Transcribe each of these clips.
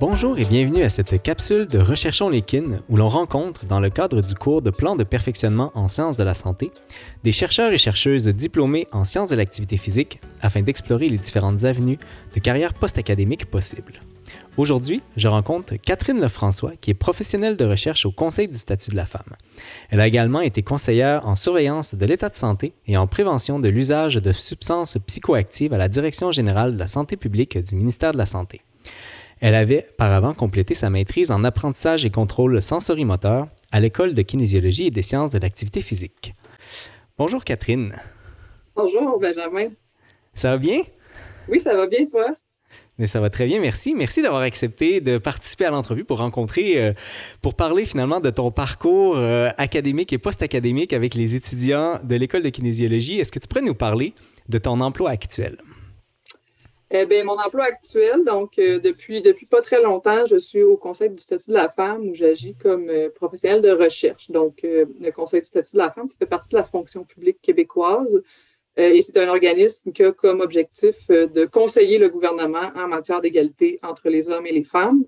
Bonjour et bienvenue à cette capsule de Recherchons les kin où l'on rencontre, dans le cadre du cours de plan de perfectionnement en sciences de la santé, des chercheurs et chercheuses diplômés en sciences de l'activité physique afin d'explorer les différentes avenues de carrière post-académique possibles. Aujourd'hui, je rencontre Catherine Lefrançois, qui est professionnelle de recherche au Conseil du statut de la femme. Elle a également été conseillère en surveillance de l'état de santé et en prévention de l'usage de substances psychoactives à la Direction générale de la santé publique du ministère de la Santé. Elle avait auparavant complété sa maîtrise en apprentissage et contrôle sensorimoteur à l'École de kinésiologie et des sciences de l'activité physique. Bonjour Catherine. Bonjour Benjamin. Ça va bien? Oui, ça va bien toi? Mais ça va très bien, merci. Merci d'avoir accepté de participer à l'entrevue pour parler finalement de ton parcours académique et post-académique avec les étudiants de l'École de kinésiologie. Est-ce que tu pourrais nous parler de ton emploi actuel? Mon emploi actuel, donc depuis pas très longtemps, je suis au Conseil du statut de la femme où j'agis comme professionnelle de recherche. Donc, le Conseil du statut de la femme, ça fait partie de la fonction publique québécoise et c'est un organisme qui a comme objectif de conseiller le gouvernement en matière d'égalité entre les hommes et les femmes.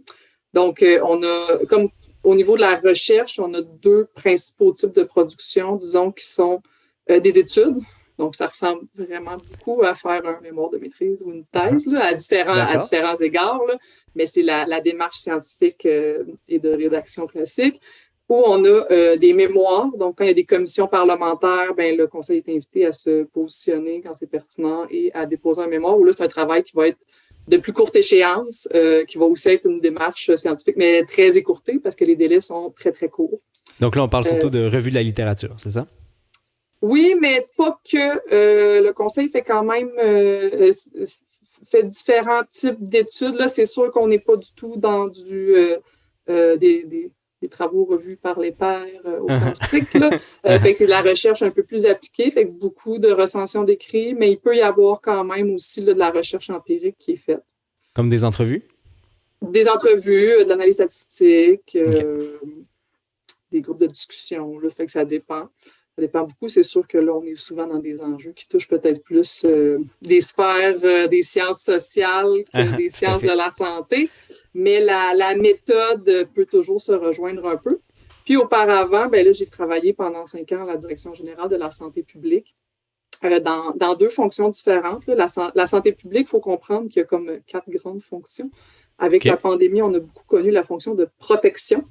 Donc, on a, comme au niveau de la recherche, on a deux principaux types de production, disons, qui sont des études. Donc, ça ressemble vraiment beaucoup à faire un mémoire de maîtrise ou une thèse là, à D'accord. différents égards, là, mais c'est la démarche scientifique et de rédaction classique, où on a des mémoires. Donc, quand il y a des commissions parlementaires, ben, le conseil est invité à se positionner quand c'est pertinent et à déposer un mémoire, où là, c'est un travail qui va être de plus courte échéance, qui va aussi être une démarche scientifique, mais très écourtée parce que les délais sont très, très courts. Donc là, on parle Euh, surtout de revue de la littérature, c'est ça? Oui, mais pas que. Le conseil fait quand même fait différents types d'études. Là, c'est sûr qu'on n'est pas du tout dans des travaux revus par les pairs au sens strict. Là. Fait que c'est de la recherche un peu plus appliquée, fait que beaucoup de recensions d'écrits, mais il peut y avoir quand même aussi là, de la recherche empirique qui est faite. Comme des entrevues? Des entrevues, de l'analyse statistique, OK. des groupes de discussion. Là, fait que ça dépend. Ça dépend beaucoup. C'est sûr que là, on est souvent dans des enjeux qui touchent peut-être plus des sphères des sciences sociales que des Tout à sciences de fait. la santé. Mais la méthode peut toujours se rejoindre un peu. Puis auparavant, ben là, j'ai travaillé pendant 5 ans à la Direction générale de la santé publique dans deux fonctions différentes. Là. La santé publique, il faut comprendre qu'il y a comme 4 grandes fonctions. Avec la OK. pandémie, on a beaucoup connu la fonction de protection,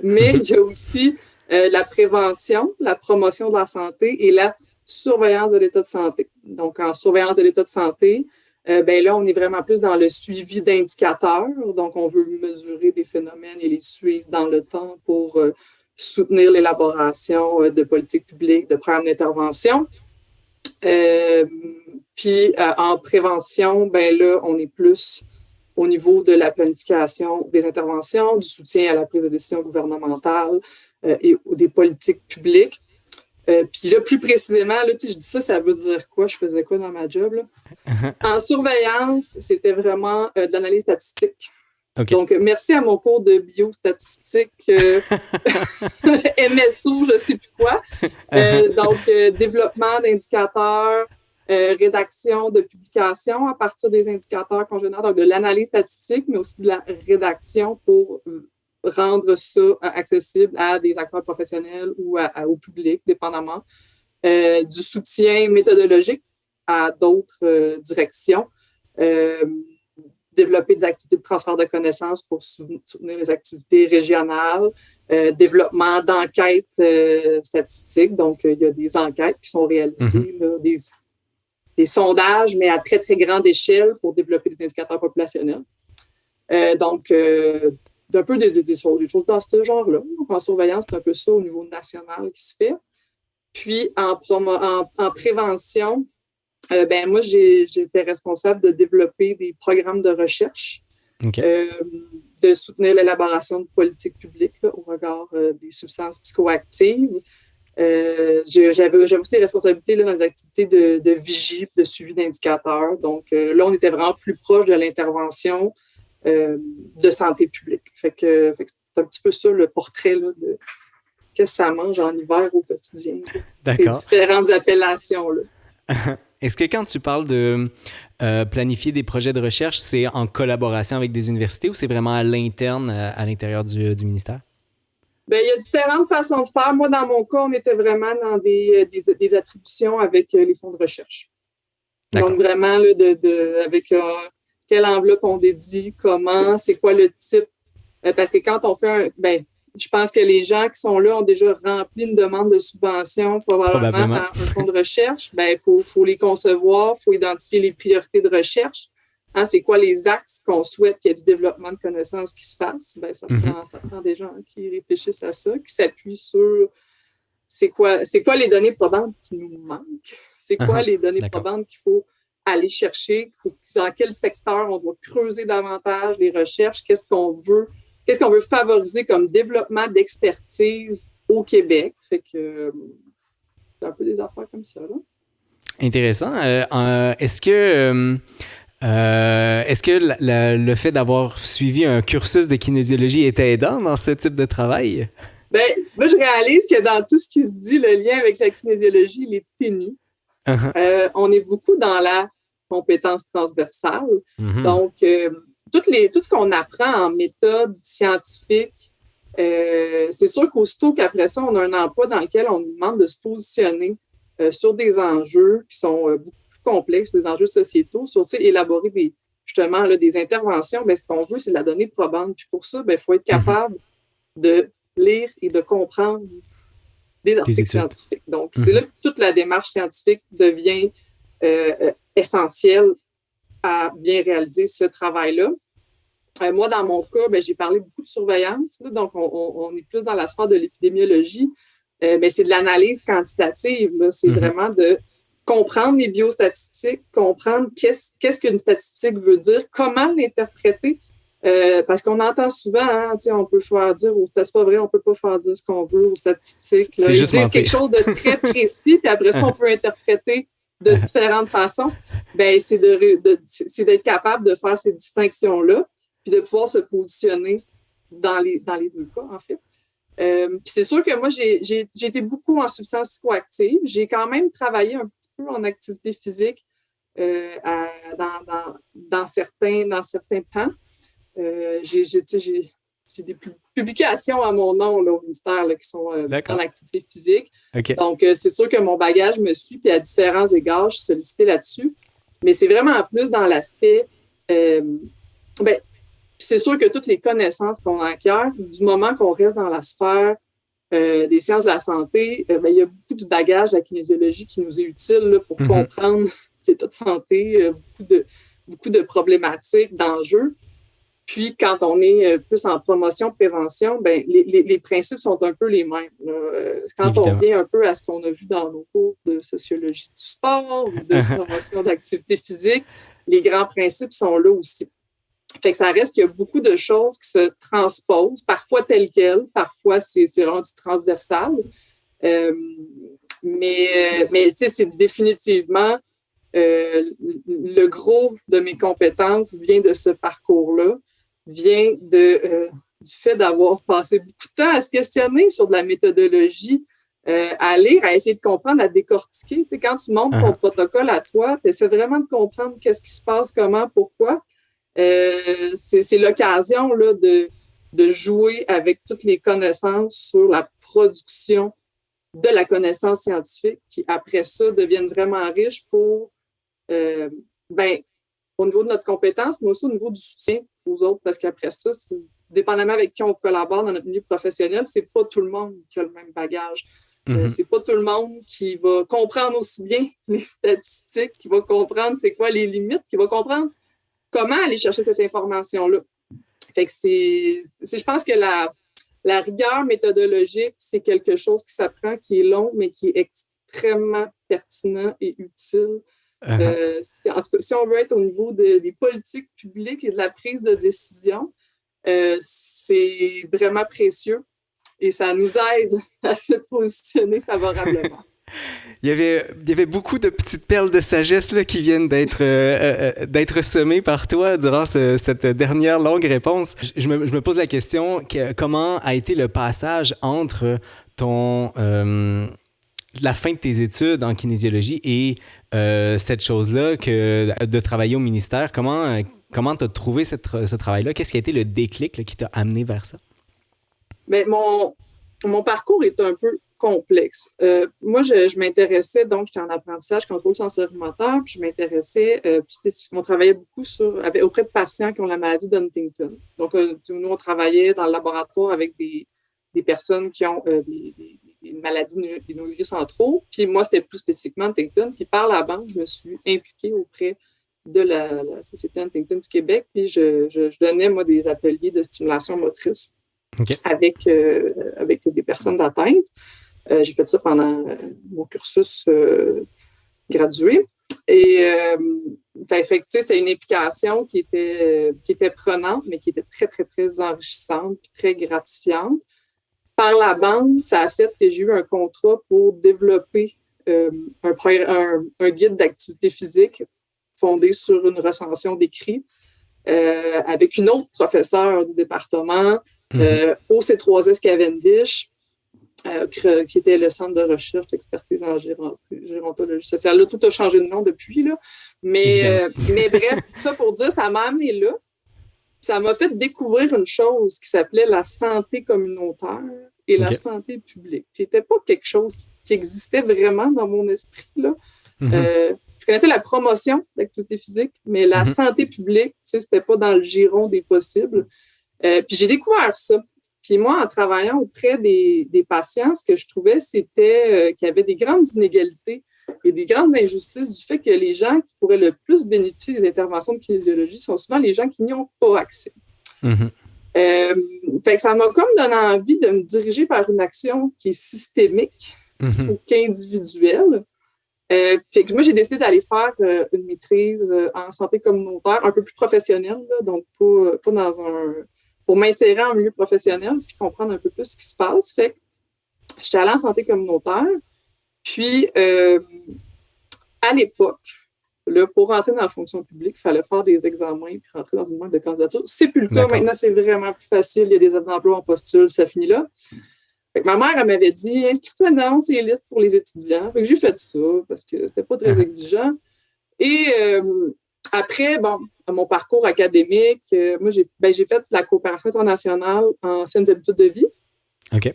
mais il y a aussi la prévention, la promotion de la santé et la surveillance de l'état de santé. Donc, en surveillance de l'état de santé, ben là, on est vraiment plus dans le suivi d'indicateurs. Donc, on veut mesurer des phénomènes et les suivre dans le temps pour soutenir l'élaboration de politiques publiques, de programmes d'intervention. Euh, Puis, en prévention, ben là, on est plus au niveau de la planification des interventions, du soutien à la prise de décision gouvernementale et des politiques publiques. Puis là, plus précisément, là, je dis ça, ça veut dire quoi? Je faisais quoi dans ma job? Là? En surveillance, c'était vraiment de l'analyse statistique. OK. Donc, merci à mon cours de biostatistique MSO, je ne sais plus quoi. Développement d'indicateurs, rédaction de publications à partir des indicateurs qu'on génère, donc de l'analyse statistique, mais aussi de la rédaction pour rendre ça accessible à des acteurs professionnels ou au public, dépendamment. Du soutien méthodologique à d'autres directions. Euh, Développer des activités de transfert de connaissances pour soutenir les activités régionales, développement d'enquêtes statistiques. Donc, il y a des enquêtes qui sont Mhm. réalisées, là, des sondages, mais à très, très grande échelle pour développer des indicateurs populationnels. Un peu des choses dans ce genre-là. Donc, en surveillance, c'est un peu ça au niveau national qui se fait. Puis, en prévention, ben, moi, j'étais responsable de développer des programmes de recherche, OK. euh, de soutenir l'élaboration de politiques publiques là, au regard des substances psychoactives. J'avais aussi des responsabilités là, dans les activités de vigie, de suivi d'indicateurs. Donc, là, on était vraiment plus proche de l'intervention de santé publique. Fait que c'est un petit peu ça le portrait là, de qu'est-ce que ça mange en hiver au quotidien. Là. Ces D'accord. différentes appellations-là. Est-ce que quand tu parles de planifier des projets de recherche, c'est en collaboration avec des universités ou c'est vraiment à l'interne, à l'intérieur du ministère? Bien, il y a différentes façons de faire. Moi, dans mon cas, on était vraiment dans des attributions avec les fonds de recherche. D'accord. Donc, vraiment, là, avec quelle enveloppe on dédie, comment, c'est quoi le type. Parce que quand on fait je pense que les gens qui sont là ont déjà rempli une demande de subvention probablement par un fonds de recherche. Il faut les concevoir, il faut identifier les priorités de recherche. Hein, c'est quoi les axes qu'on souhaite qu'il y ait du développement de connaissances qui se fasse? Ça prend des gens qui réfléchissent à ça, qui s'appuient sur c'est quoi les données probantes qui nous manquent, c'est quoi les données probantes qu'il faut aller chercher, dans quel secteur on doit creuser davantage les recherches, qu'est-ce qu'on veut favoriser comme développement d'expertise au Québec. Fait que c'est un peu des affaires comme ça, là. Intéressant. Est-ce que le fait d'avoir suivi un cursus de kinésiologie était aidant dans ce type de travail? Moi, je réalise que dans tout ce qui se dit, le lien avec la kinésiologie, il est ténu. On est beaucoup dans la compétence transversale. Donc, tout ce qu'on apprend en méthode scientifique, c'est sûr qu'aussitôt qu'après ça, on a un emploi dans lequel on nous demande de se positionner sur des enjeux qui sont beaucoup plus complexes, des enjeux sociétaux, sur élaborer des interventions. Ce qu'on veut, c'est de la donnée probante. Puis pour ça, il faut être capable de lire et de comprendre des articles scientifiques. Donc, c'est là que toute la démarche scientifique devient essentielle à bien réaliser ce travail-là. Moi, dans mon cas, j'ai parlé beaucoup de surveillance. Là, donc, on est plus dans la sphère de l'épidémiologie. Mais c'est de l'analyse quantitative. Là. C'est vraiment de comprendre les biostatistiques, comprendre qu'est-ce qu'une statistique veut dire, comment l'interpréter. Parce qu'on entend souvent, on peut faire dire, c'est pas vrai, on peut pas faire dire ce qu'on veut aux statistiques. Là. Ils disent quelque chose de très précis, puis après ça, on peut interpréter de différentes façons. C'est d'être capable de faire ces distinctions-là, puis de pouvoir se positionner dans les deux cas, en fait. Puis c'est sûr que moi, j'ai été beaucoup en substances psychoactives. J'ai quand même travaillé un petit peu en activité physique dans certains pans. J'ai des publications à mon nom là, au ministère là, qui sont en activité physique. Okay. Donc, c'est sûr que mon bagage me suit, puis à différents égards, je suis sollicitée là-dessus. Mais c'est vraiment plus dans l'aspect... c'est sûr que toutes les connaissances qu'on acquiert, du moment qu'on reste dans la sphère des sciences de la santé, il y a beaucoup du bagage de la kinésiologie qui nous est utile là, pour comprendre l'état de santé, beaucoup de problématiques, d'enjeux. Puis, quand on est plus en promotion, prévention, les principes sont un peu les mêmes. Quand Évidemment. On revient un peu à ce qu'on a vu dans nos cours de sociologie du sport ou de promotion d'activité physique, les grands principes sont là aussi. Fait que ça reste qu'il y a beaucoup de choses qui se transposent, parfois telles quelles, parfois c'est vraiment du transversal. Mais tu sais, c'est définitivement le gros de mes compétences vient de ce parcours-là, vient du fait d'avoir passé beaucoup de temps à se questionner sur de la méthodologie, à lire, à essayer de comprendre, à décortiquer. Tu sais, quand tu montes ton protocole à toi, tu essaies vraiment de comprendre qu'est-ce qui se passe, comment, pourquoi. C'est l'occasion là, de jouer avec toutes les connaissances sur la production de la connaissance scientifique qui, après ça, deviennent vraiment riches pour, au niveau de notre compétence, mais aussi au niveau du soutien aux autres, parce qu'après ça, dépendamment avec qui on collabore dans notre milieu professionnel, c'est pas tout le monde qui a le même bagage. C'est pas tout le monde qui va comprendre aussi bien les statistiques, qui va comprendre c'est quoi les limites, qui va comprendre comment aller chercher cette information-là. Fait que je pense que la rigueur méthodologique, c'est quelque chose qui s'apprend, qui est long, mais qui est extrêmement pertinent et utile. En tout cas, si on veut être au niveau des politiques publiques et de la prise de décision, c'est vraiment précieux et ça nous aide à se positionner favorablement. Il y avait beaucoup de petites perles de sagesse là, qui viennent d'être semées par toi durant cette dernière longue réponse. Je me pose la question, comment a été le passage entre la fin de tes études en kinésiologie et cette chose-là que de travailler au ministère, comment tu as trouvé ce travail-là? Qu'est-ce qui a été le déclic là, qui t'a amené vers ça? Bien, mon parcours est un peu complexe. Moi, je m'intéressais, donc j'étais en apprentissage contrôle sensorimoteur, puis je m'intéressais plus spécifiquement, on travaillait beaucoup auprès de patients qui ont la maladie d'Huntington. Donc, nous, on travaillait dans le laboratoire avec des personnes qui ont des maladies des neurones centraux. Puis moi, c'était plus spécifiquement Huntington. Puis par la bande, je me suis impliquée auprès de la Société Huntington du Québec. Puis je donnais, moi, des ateliers de stimulation motrice avec des personnes atteintes. J'ai fait ça pendant mon cursus gradué. Et c'était une implication qui était prenante, mais qui était très, très, très enrichissante et très gratifiante. Par la bande, ça a fait que j'ai eu un contrat pour développer un guide d'activité physique fondé sur une recension d'écrits avec une autre professeure du département au C3S Cavendish, qui était le centre de recherche d'expertise en gérontologie sociale. Là, tout a changé de nom depuis, là. Mais bref, ça pour dire, ça m'a amené là. Ça m'a fait découvrir une chose qui s'appelait la santé communautaire et la santé publique. C'était pas quelque chose qui existait vraiment dans mon esprit, là. Je connaissais la promotion d'activité physique, mais la santé publique, c'était pas dans le giron des possibles. Puis j'ai découvert ça. Puis moi, en travaillant auprès des patients, ce que je trouvais, c'était qu'il y avait des grandes inégalités et des grandes injustices du fait que les gens qui pourraient le plus bénéficier des interventions de kinésiologie sont souvent les gens qui n'y ont pas accès. Fait que ça m'a comme donné envie de me diriger vers une action qui est systémique qu'individuelle. Fait que moi, j'ai décidé d'aller faire une maîtrise en santé communautaire un peu plus professionnelle, là, donc pas dans pour m'insérer en milieu professionnel puis comprendre un peu plus ce qui se passe. Fait que j'étais allée en santé communautaire. Puis, à l'époque, là, pour rentrer dans la fonction publique, il fallait faire des examens puis rentrer dans une banque de candidature. C'est plus le cas. Maintenant, c'est vraiment plus facile. Il y a des offres d'emploi en postule, ça finit là. Fait que ma mère, elle m'avait dit, inscris-toi dans ces listes pour les étudiants. Fait que j'ai fait ça parce que c'était pas très exigeant. Et après, mon parcours académique, moi, j'ai fait la coopération internationale en saines habitudes de vie.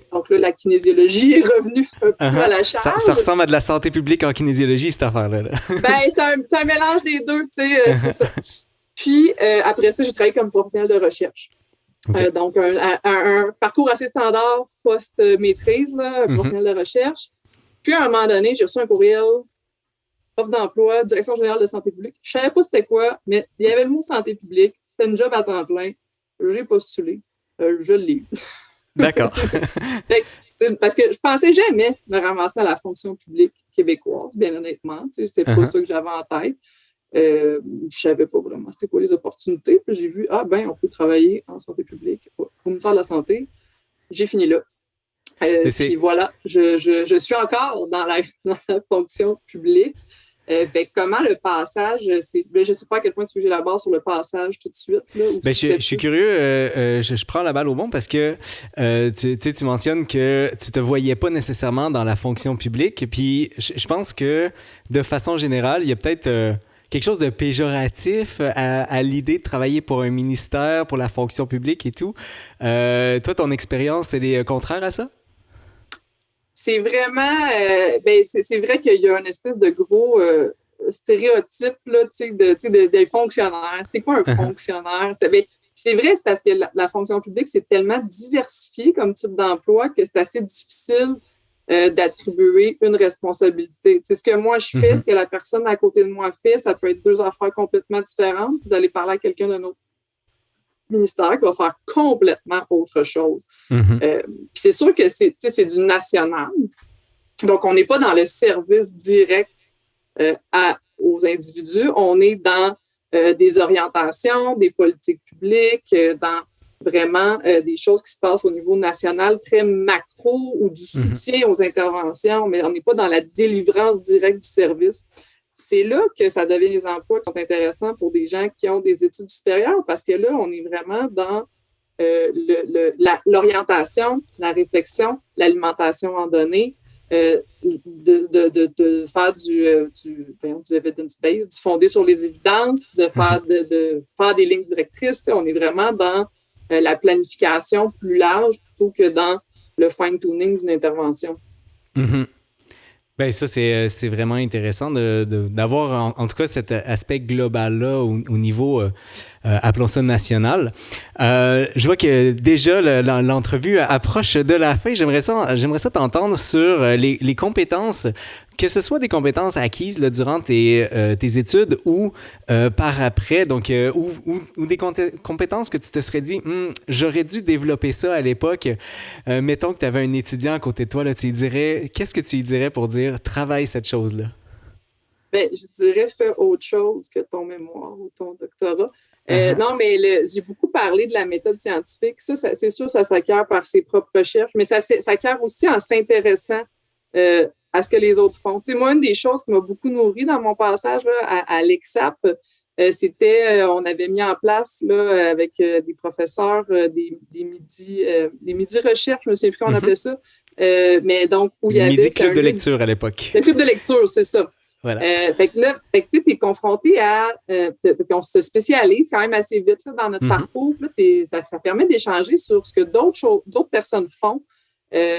Donc là, la kinésiologie est revenue un peu à la charge. Ça ressemble à de la santé publique en kinésiologie, cette affaire-là. C'est un mélange des deux, tu sais, c'est ça. Puis, après ça, j'ai travaillé comme professionnelle de recherche. Donc, un parcours assez standard post-maîtrise, là, professionnel de recherche. Puis, à un moment donné, j'ai reçu un courriel, offre d'emploi, direction générale de santé publique. Je ne savais pas c'était quoi, mais il y avait le mot santé publique. C'était une job à temps plein. J'ai postulé. Je l'ai eu. D'accord. Parce que je pensais jamais me ramasser à la fonction publique québécoise, bien honnêtement. C'était pas ça que j'avais en tête. Je ne savais pas vraiment c'était quoi les opportunités. Puis j'ai vu, on peut travailler en santé publique au ministère de la Santé. J'ai fini là. Puis voilà, je suis encore dans la fonction publique. Fait comment le passage, je ne sais pas à quel point tu veux la barre sur le passage tout de suite. Là, je suis curieux, je prends la balle au bon parce que tu mentionnes que tu ne te voyais pas nécessairement dans la fonction publique. Puis je pense que de façon générale, il y a peut-être quelque chose de péjoratif à l'idée de travailler pour un ministère, pour la fonction publique et tout. Toi, ton expérience, elle est contraire à ça? C'est vraiment, c'est vrai qu'il y a une espèce de gros stéréotype là, des fonctionnaires. C'est quoi un fonctionnaire? C'est vrai, c'est parce que la fonction publique, c'est tellement diversifié comme type d'emploi que c'est assez difficile d'attribuer une responsabilité. Ce que moi je fais, ce que la personne à côté de moi fait, ça peut être deux affaires complètement différentes. Vous allez parler à quelqu'un d'un autre ministère qui va faire complètement autre chose. C'est sûr que c'est du national. Donc, on n'est pas dans le service direct aux individus. On est dans des orientations, des politiques publiques, dans vraiment des choses qui se passent au niveau national, très macro ou du soutien aux interventions, mais on n'est pas dans la délivrance directe du service. C'est là que ça devient des emplois qui sont intéressants pour des gens qui ont des études supérieures parce que là, on est vraiment dans l'orientation, la réflexion, l'alimentation en données, de faire du evidence-based, du fondé sur les évidences, de faire des lignes directrices. On est vraiment dans la planification plus large plutôt que dans le fine-tuning d'une intervention. Mm-hmm. Ben ça, c'est vraiment intéressant d'avoir en tout cas cet aspect global-là au niveau, appelons ça national. Je vois que déjà l'entrevue approche de la fin. J'aimerais ça t'entendre sur les compétences, que ce soit des compétences acquises là, durant tes études ou par après, donc ou des compétences que tu te serais dit, j'aurais dû développer ça à l'époque. Mettons que tu avais un étudiant à côté de toi, là, qu'est-ce que tu lui dirais pour dire, travaille cette chose-là? Ben, je dirais, fais autre chose que ton mémoire ou ton doctorat. Non, mais j'ai beaucoup parlé de la méthode scientifique. Ça c'est sûr, ça s'acquiert par ses propres recherches, mais ça s'acquiert aussi en s'intéressant à ce que les autres font. Tu sais, moi, une des choses qui m'a beaucoup nourrie dans mon passage là, à l'EXAP, c'était, on avait mis en place là, avec des professeurs des midi recherche, je me souviens plus comment on appelait ça, mais donc où il y avait... Midi club de lecture à l'époque. Le club de lecture, c'est ça. Voilà. Fait que là, tu es confronté à... parce qu'on se spécialise quand même assez vite là, dans notre parcours. Là, ça permet d'échanger sur ce que d'autres personnes font,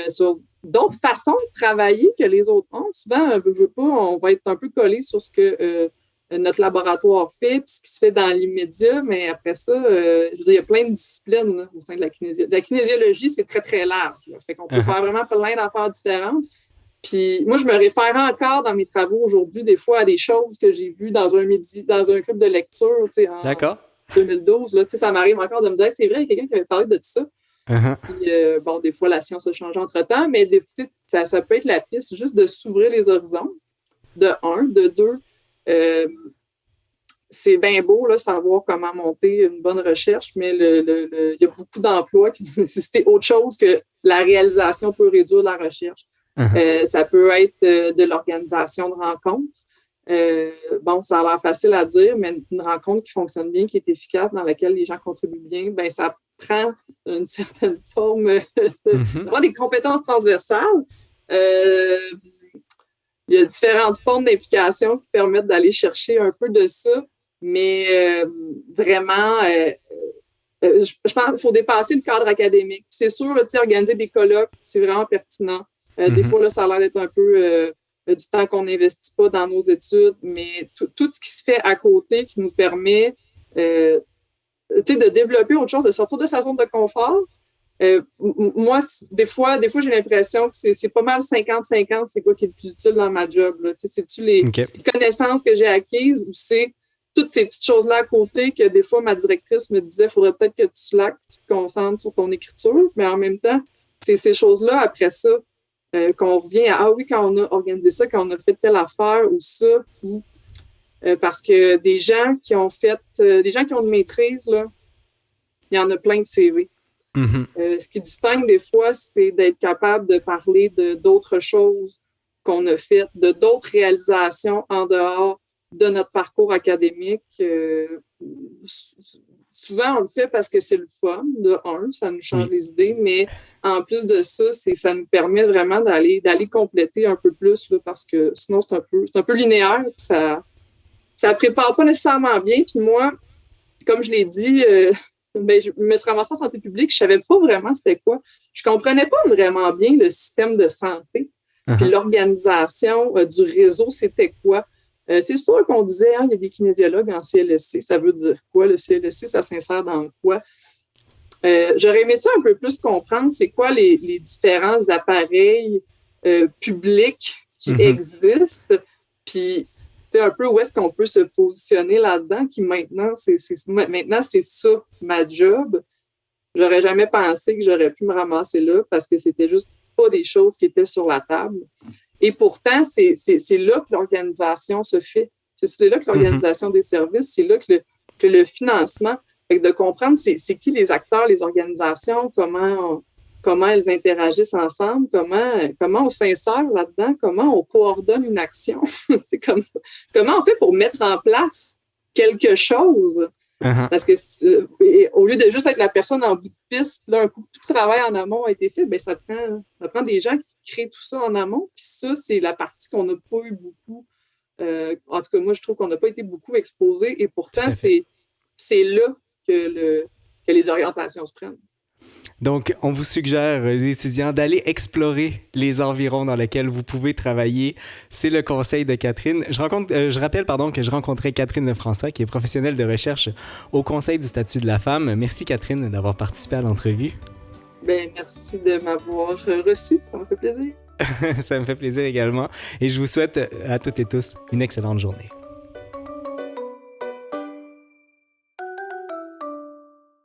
sur d'autres façons de travailler que les autres ont. Souvent, je veux pas, on va être un peu collé sur ce que notre laboratoire fait, puis ce qui se fait dans l'immédiat, mais après ça, je veux dire, il y a plein de disciplines là, au sein de la kinésiologie. La kinésiologie, c'est très, très large. Là. Fait qu'on peut faire vraiment plein d'affaires différentes. Puis moi, je me réfère encore dans mes travaux aujourd'hui, des fois, à des choses que j'ai vues dans un club de lecture, tu sais, en 2012. Là, tu sais, ça m'arrive encore de me dire, c'est vrai, il y a quelqu'un qui avait parlé de ça. Puis, bon, des fois, la science a changé entre-temps, mais ça peut être la piste juste de s'ouvrir les horizons, de un. De deux, c'est bien beau, là, savoir comment monter une bonne recherche, mais il y a beaucoup d'emplois qui nécessitent autre chose que la réalisation peut réduire la recherche. Ça peut être de l'organisation de rencontres. Bon, ça a l'air facile à dire, mais une rencontre qui fonctionne bien, qui est efficace, dans laquelle les gens contribuent bien, ben ça prend une certaine forme, des compétences transversales. Il y a différentes formes d'implication qui permettent d'aller chercher un peu de ça, mais vraiment, je pense qu'il faut dépasser le cadre académique. C'est sûr, là, organiser des colloques, c'est vraiment pertinent. Des fois, là, ça a l'air d'être un peu du temps qu'on n'investit pas dans nos études, mais tout ce qui se fait à côté qui nous permet de développer autre chose, de sortir de sa zone de confort. Moi, des fois, j'ai l'impression que c'est pas mal 50-50, c'est quoi qui est le plus utile dans ma job. Là. C'est-tu les connaissances que j'ai acquises ou c'est toutes ces petites choses-là à côté que des fois, ma directrice me disait, il faudrait peut-être que tu slackes, que tu te concentres sur ton écriture, mais en même temps, c'est ces choses-là, après ça, qu'on revient à, oui, quand on a organisé ça, quand on a fait telle affaire ou ça, ou parce que des gens qui ont une maîtrise, là, il y en a plein de CV. Ce qui distingue des fois, c'est d'être capable de parler d'autres choses qu'on a faites, d'autres réalisations en dehors de notre parcours académique. Souvent, on le fait parce que c'est le fun, de un, ça nous change les idées, mais en plus de ça, ça nous permet vraiment d'aller compléter un peu plus, là, parce que sinon, c'est un peu linéaire, puis ça prépare pas nécessairement bien. Puis moi, comme je l'ai dit, je me suis ramassée en santé publique, je savais pas vraiment c'était quoi. Je comprenais pas vraiment bien le système de santé, puis l'organisation du réseau, c'était quoi. C'est sûr qu'on disait, il y a des kinésiologues en CLSC, ça veut dire quoi? Le CLSC, ça s'insère dans quoi? J'aurais aimé ça un peu plus comprendre, c'est quoi les différents appareils publics qui existent, puis un peu où est-ce qu'on peut se positionner là-dedans, qui maintenant, c'est ça ma job. J'aurais jamais pensé que j'aurais pu me ramasser là parce que c'était juste pas des choses qui étaient sur la table. Et pourtant, c'est là que l'organisation se fait. C'est là que l'organisation des services, c'est là que le financement, fait que de comprendre c'est qui les acteurs, les organisations, comment elles interagissent ensemble, comment on s'insère là-dedans, comment on coordonne une action, comment on fait pour mettre en place quelque chose. Parce que au lieu de juste être la personne en bout de piste, là, un coup tout le travail en amont a été fait, ben ça prend des gens crée tout ça en amont. Puis ça, c'est la partie qu'on n'a pas eu beaucoup. En tout cas, moi, je trouve qu'on n'a pas été beaucoup exposé. Et pourtant, c'est là que les orientations se prennent. Donc, on vous suggère, les étudiants, d'aller explorer les environs dans lesquels vous pouvez travailler. C'est le conseil de Catherine. Je rappelle que je rencontrais Catherine Lefrançois, qui est professionnelle de recherche au Conseil du statut de la femme. Merci, Catherine, d'avoir participé à l'entrevue. Ben, merci de m'avoir reçu. Ça me fait plaisir. Ça me fait plaisir également. Et je vous souhaite à toutes et tous une excellente journée.